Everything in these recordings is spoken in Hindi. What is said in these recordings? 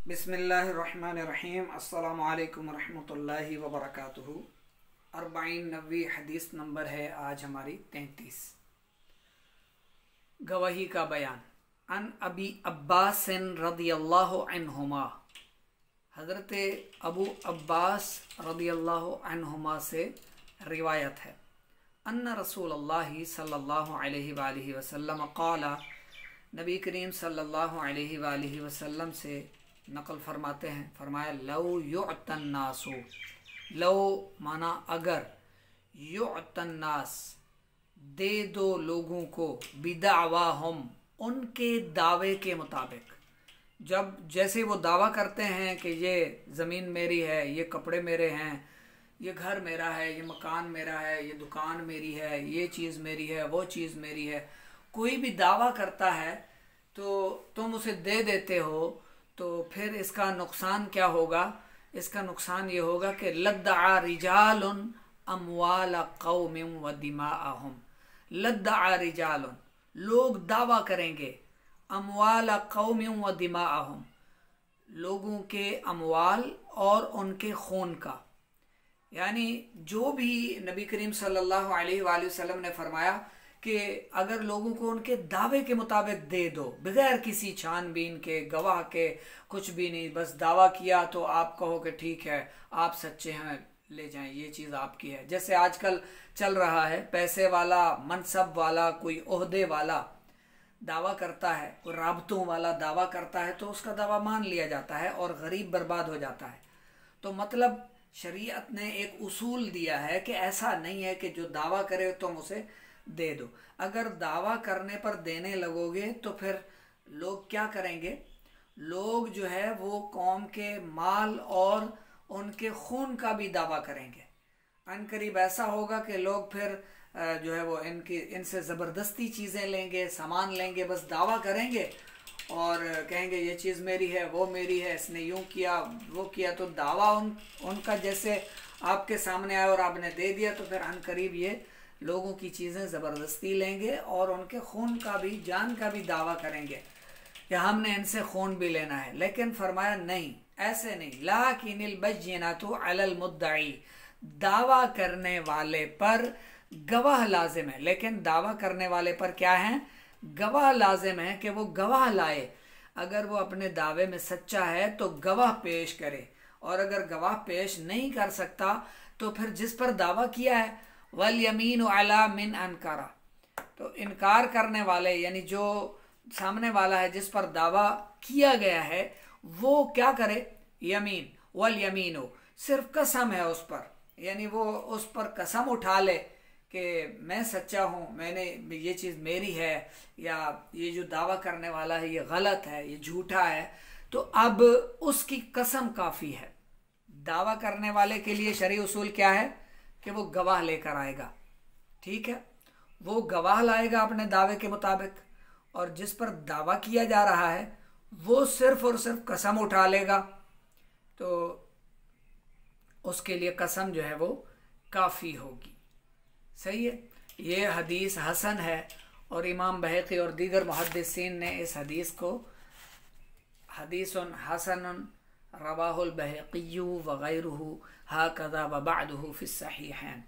बिस्मिल्लाहिर्रहमानिर्रहीम। अस्सलामु अलैकुम रहमतुल्लाहि व बरकातुहू। 40-90 हदीस नंबर है आज हमारी 33। गवाही का बयान। अन अबी अब्बास रदियल्लाहु अन्हुमा, हज़रत अबू अब्बास रदियल्लाहु अन्हुमा से रिवायत है। अन्ना रसूलुल्लाहि सल्लल्लाहु अलैहि वालिहि वसल्लम क़ाला, नबी करीम सल्लल्लाहु अलैहि वालिहि वसल्लम से नकल फरमाते हैं, फरमाया लौ युअतन नासु, लौ माना अगर, युअतन नास दे दो लोगों को, बिदावाहुम उनके दावे के मुताबिक। जब जैसे वो दावा करते हैं कि ये ज़मीन मेरी है, ये कपड़े मेरे हैं, ये घर मेरा है, ये मकान मेरा है, ये दुकान मेरी है, ये चीज़ मेरी है, वो चीज़ मेरी है, कोई भी दावा करता है तो तुम उसे दे देते हो, तो फिर इसका नुकसान क्या होगा? इसका नुकसान ये होगा कि लद्दआ रिजालुन अमवाल कौमिन व दिमाअहुम, लद्दआ रिजालुन लोग दावा करेंगे, अमवाल कौमिन व दिमाअहुम लोगों के अमवाल और उनके खून का। यानी जो भी नबी करीम सल्लल्लाहु अलैहि वसल्लम ने फरमाया कि अगर लोगों को उनके दावे के मुताबिक दे दो, बगैर किसी छानबीन के, गवाह के, कुछ भी नहीं, बस दावा किया तो आप कहो कि ठीक है आप सच्चे हैं, ले जाएं, ये चीज़ आपकी है। जैसे आजकल चल रहा है, पैसे वाला, मनसब वाला, कोई ओहदे वाला दावा करता है, कोई राबतों वाला दावा करता है, तो उसका दावा मान लिया जाता है और गरीब बर्बाद हो जाता है। तो मतलब शरीयत ने एक उसूल दिया है कि ऐसा नहीं है कि जो दावा करे तुम उसे दे दो। अगर दावा करने पर देने लगोगे तो फिर लोग क्या करेंगे? लोग जो है वो कौम के माल और उनके खून का भी दावा करेंगे। अनकरीब ऐसा होगा कि लोग फिर जो है वो इनसे ज़बरदस्ती चीज़ें लेंगे, सामान लेंगे, बस दावा करेंगे और कहेंगे ये चीज़ मेरी है, वो मेरी है, इसने यूँ किया वो किया। तो दावा उनका जैसे आपके सामने आया और आपने दे दिया, तो फिर अनकरीब ये लोगों की चीज़ें ज़बरदस्ती लेंगे और उनके खून का भी, जान का भी दावा करेंगे कि हमने इनसे खून भी लेना है। लेकिन फरमाया नहीं, ऐसे नहीं। लाकिनिल बय्यिनातु अलल मुद्दई, दावा करने वाले पर गवाह लाजिम है। लेकिन दावा करने वाले पर क्या है? गवाह लाजिम है कि वो गवाह लाए। अगर वो अपने दावे में सच्चा है तो गवाह पेश करे, और अगर गवाह पेश नहीं कर सकता तो फिर जिस पर दावा किया है, वल यमीन अला मिन अनकारा, तो इनकार करने वाले यानी जो सामने वाला है जिस पर दावा किया गया है, वो क्या करे? यमीन, वल यमीन सिर्फ कसम है उस पर, यानी वो उस पर कसम उठा ले कि मैं सच्चा हूँ, मैंने ये चीज़ मेरी है, या ये जो दावा करने वाला है ये गलत है, ये झूठा है, तो अब उसकी कसम काफ़ी है। दावा करने वाले के लिए शरई उसूल क्या है कि वो गवाह लेकर आएगा। ठीक है, वो गवाह लाएगा अपने दावे के मुताबिक, और जिस पर दावा किया जा रहा है वो सिर्फ और सिर्फ कसम उठा लेगा, तो उसके लिए कसम जो है वो काफ़ी होगी। सही है। ये हदीस हसन है और इमाम बहक़ी और दीगर मुहद्दिसीन ने इस हदीस को हदीसुन हसनुन रवाहुल बहक़ी व गैरुहु हाकज़ा व बअदुहु फ़िस सहीहैन।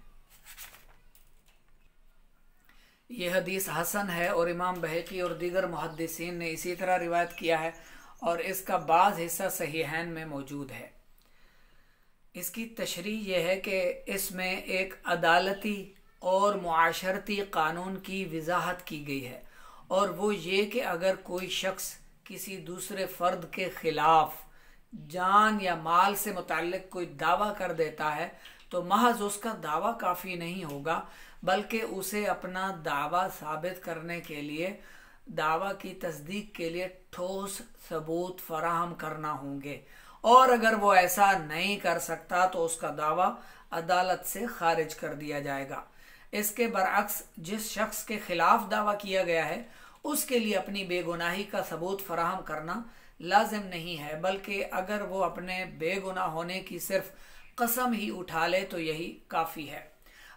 ये हदीस हसन है और इमाम बहक़ी और दीगर मुहद्दिसीन ने इसी तरह रिवायत किया है, और इसका बाज़ हिस्सा सहीहैन में मौजूद है। इसकी तशरीह यह है कि इसमें एक अदालती और मुआशरती कानून की वजाहत की गई है, और वो ये कि अगर कोई शख्स किसी दूसरे फ़र्द के ख़िलाफ़ जान या माल से मुताल्लिक़ कोई दावा कर देता है, तो महज उसका दावा काफ़ी नहीं होगा, बल्कि उसे अपना दावा साबित करने के लिए, दावा की तस्दीक के लिए ठोस सबूत फराहम करना होंगे, और अगर वो ऐसा नहीं कर सकता तो उसका दावा अदालत से खारिज कर दिया जाएगा। इसके बरअक्स जिस शख्स के खिलाफ दावा किया गया है उसके लिए अपनी बेगुनाही का सबूत फराहम करना लाजिम नहीं है, बल्कि अगर वो अपने बेगुनाह होने की सिर्फ कसम ही उठा ले तो यही काफ़ी है।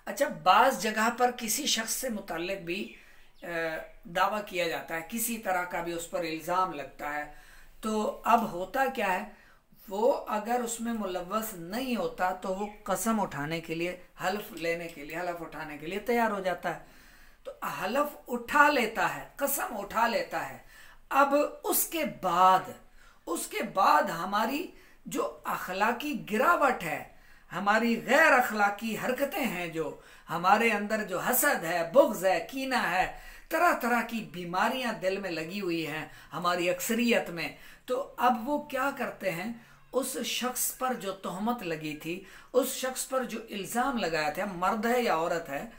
अच्छा, बाज़ जगह पर किसी शख्स से मुतल्लिक भी दावा किया जाता है, किसी तरह का भी उस पर इल्ज़ाम लगता है, तो अब होता क्या है, वो अगर उसमें मुलव्वस नहीं होता तो वो कसम उठाने के लिए, हल्फ लेने के लिए, हलफ उठाने के लिए तैयार हो जाता है। तो हलफ उठा लेता है, कसम उठा लेता है। अब उसके बाद हमारी जो अखलाकी गिरावट है, हमारी गैर अखलाकी हरकतें हैं, जो हमारे अंदर जो हसद है, बुग़्ज़ है, कीना है, तरह तरह की बीमारियां दिल में लगी हुई हैं हमारी अक्सरियत में। तो अब वो क्या करते हैं, उस शख्स पर जो तोहमत लगी थी, उस शख्स पर जो इल्ज़ाम लगाया था, मर्द है या औरत है,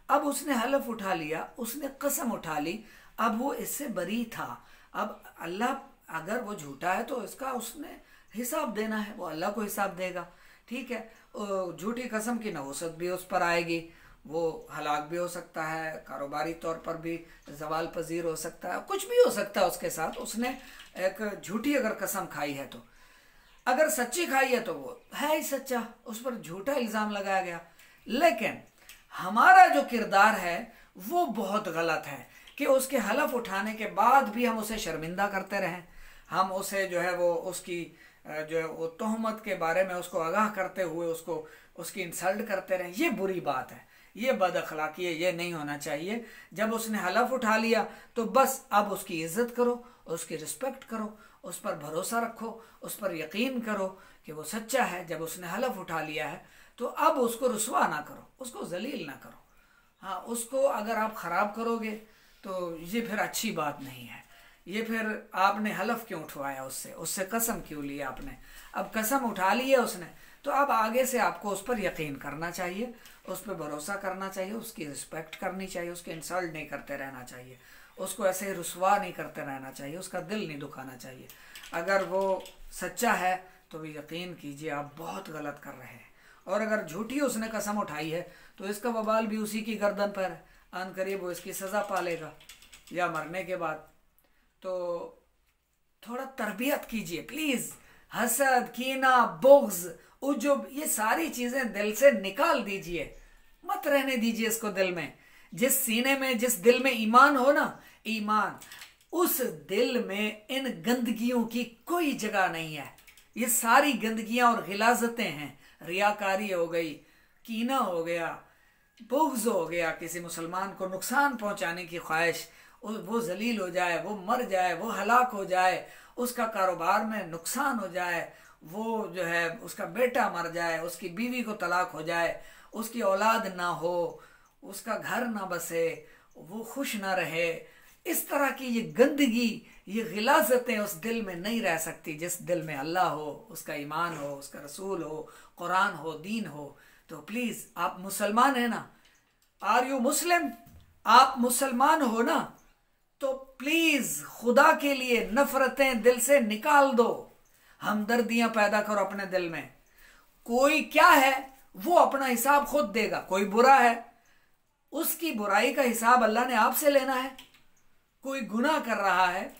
अब उसने हलफ उठा लिया, उसने कसम उठा ली, अब वो इससे बरी था। अब अल्लाह, अगर वो झूठा है तो इसका उसने हिसाब देना है, वो अल्लाह को हिसाब देगा, ठीक है। झूठी कसम की नहुसत भी उस पर आएगी, वो हलाक भी हो सकता है, कारोबारी तौर पर भी जवाल पजीर हो सकता है, कुछ भी हो सकता है उसके साथ। उसने एक झूठी अगर कसम खाई है, तो अगर सच्ची खाई है तो वो है ही सच्चा, उस पर झूठा इल्ज़ाम लगाया गया। लेकिन हमारा जो किरदार है वो बहुत गलत है कि उसके हलफ उठाने के बाद भी हम उसे शर्मिंदा करते रहें, हम उसे जो है वो उसकी जो है वो तोहमत के बारे में उसको आगाह करते हुए उसको उसकी इंसल्ट करते रहें। ये बुरी बात है, ये बद अखलाकी है, ये नहीं होना चाहिए। जब उसने हलफ उठा लिया तो बस अब उसकी इज्जत करो, उसकी रिस्पेक्ट करो, उस पर भरोसा रखो, उस पर यकीन करो कि वो सच्चा है। जब उसने हलफ उठा लिया है तो अब उसको रुसवा ना करो, उसको जलील ना करो। हाँ, उसको अगर आप ख़राब करोगे तो ये फिर अच्छी बात नहीं है। ये फिर आपने हलफ क्यों उठवाया, उससे कसम क्यों ली आपने? अब कसम उठा ली है उसने, तो अब आगे से आपको उस पर यकीन करना चाहिए, उस पर भरोसा करना चाहिए, उसकी रिस्पेक्ट करनी चाहिए, उसके इंसल्ट नहीं करते रहना चाहिए, उसको ऐसे रुसवा नहीं करते रहना चाहिए, उसका दिल नहीं दुखाना चाहिए। अगर वो सच्चा है तो भी यकीन कीजिए आप बहुत गलत कर रहे हैं, और अगर झूठी उसने कसम उठाई है तो इसका वबाल भी उसी की गर्दन पर है, अन करीब वो इसकी सज़ा पालेगा या मरने के बाद। तो थोड़ा तरबियत कीजिए प्लीज़। हसद, कीना, बुग़्ज़, उजुब, ये सारी चीज़ें दिल से निकाल दीजिए, मत रहने दीजिए इसको दिल में। जिस सीने में, जिस दिल में ईमान हो ना, ईमान, उस दिल में इन गंदगियों की कोई जगह नहीं है। ये सारी गंदगियां और गिलाजतें हैं, रियाकारी हो गई, कीना हो गया, बुग़्ज़ हो गया, किसी मुसलमान को नुकसान पहुंचाने की ख्वाहिश, वो जलील हो जाए, वो मर जाए, वो हलाक हो जाए, उसका कारोबार में नुकसान हो जाए, वो जो है उसका बेटा मर जाए, उसकी बीवी को तलाक हो जाए, उसकी औलाद ना हो, उसका घर ना बसे, वो खुश ना रहे, इस तरह की ये गंदगी, ये गिलाजतें उस दिल में नहीं रह सकती जिस दिल में अल्लाह हो, उसका ईमान हो, उसका रसूल हो, कुरान हो, दीन हो। तो प्लीज़, आप मुसलमान हैं ना, आर यू मुस्लिम? आप मुसलमान हो ना, तो प्लीज़ खुदा के लिए नफरतें दिल से निकाल दो, हमदर्दियां पैदा करो अपने दिल में। कोई क्या है, वो अपना हिसाब खुद देगा। कोई बुरा है, उसकी बुराई का हिसाब अल्लाह ने आपसे लेना है। कोई गुनाह कर रहा है,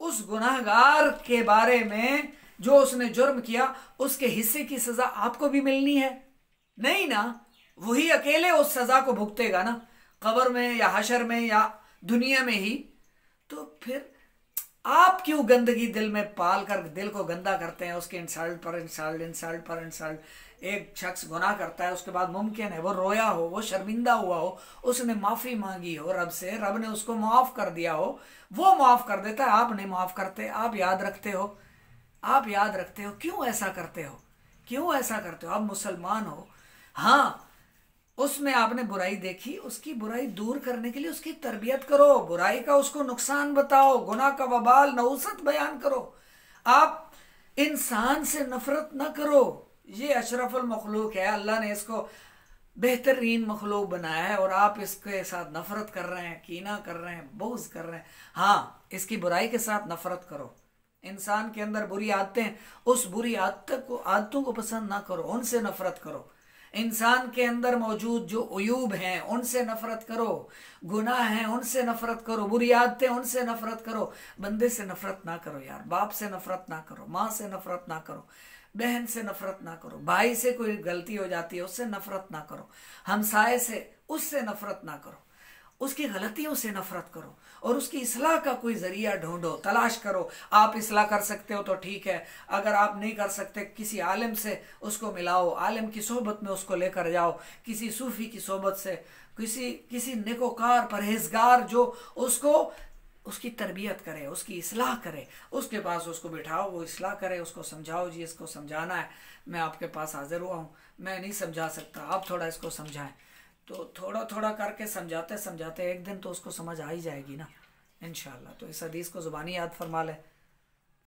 उस गुनाहगार के बारे में जो उसने जुर्म किया, उसके हिस्से की सजा आपको भी मिलनी है, नहीं ना? वही अकेले उस सजा को भुगतेगा ना, कब्र में या हशर में या दुनिया में ही। तो फिर आप क्यों गंदगी दिल में पाल कर दिल को गंदा करते हैं? उसके इंसल्ट पर इंसल्ट, इंसल्ट पर इंसल्ट। एक शख्स गुनाह करता है, उसके बाद मुमकिन है वो रोया हो, वो शर्मिंदा हुआ हो, उसने माफ़ी मांगी हो रब से, रब ने उसको माफ़ कर दिया हो, वो माफ़ कर देता है, आप नहीं माफ़ करते। आप याद रखते हो, आप याद रखते हो, क्यों ऐसा करते हो? क्यों ऐसा करते हो? आप मुसलमान हो। हाँ, उसमें आपने बुराई देखी, उसकी बुराई दूर करने के लिए उसकी तरबियत करो, बुराई का उसको नुकसान बताओ, गुनाह का वबाल, नहुसत बयान करो। आप इंसान से नफरत ना करो, ये अशरफुल मखलूक है, अल्लाह ने इसको बेहतरीन मखलूक बनाया है, और आप इसके साथ नफरत कर रहे हैं, कीना कर रहे हैं, बुग़्ज़ कर रहे हैं। हाँ, इसकी बुराई के साथ नफरत करो। इंसान के अंदर बुरी आदतें, उस बुरी आदतों को पसंद ना करो, उनसे नफरत करो। इंसान के अंदर मौजूद जो उयूब हैं उनसे नफरत करो, गुनाह हैं उनसे नफरत करो, बुरी आदतें उनसे नफरत करो। बंदे से नफरत ना करो यार, बाप से नफरत ना करो, माँ से नफरत ना करो, बहन से नफरत ना करो, भाई से कोई गलती हो जाती है उससे नफरत ना करो, हमसाए से उससे नफरत ना करो। उसकी गलतियों से नफरत करो और उसकी इस्लाह का कोई जरिया ढूंढो, तलाश करो। आप इस्लाह कर सकते हो तो ठीक है, अगर आप नहीं कर सकते किसी आलिम से उसको मिलाओ, आलिम की सोहबत में उसको लेकर जाओ, किसी सूफी की सोहबत से, किसी नेकोकार परहेजगार जो उसको उसकी तरबियत करे, उसकी इस्लाह करे, उसके पास उसको बिठाओ, वो इस्लाह करे, उसको समझाओ, जी इसको समझाना है, मैं आपके पास हाजिर हुआ हूँ, मैं नहीं समझा सकता, आप थोड़ा इसको समझाएं। तो थोड़ा थोड़ा करके समझाते समझाते एक दिन तो उसको समझ आ ही जाएगी ना इंशाअल्लाह। तो इस हदीस को ज़ुबानी याद फरमा लें।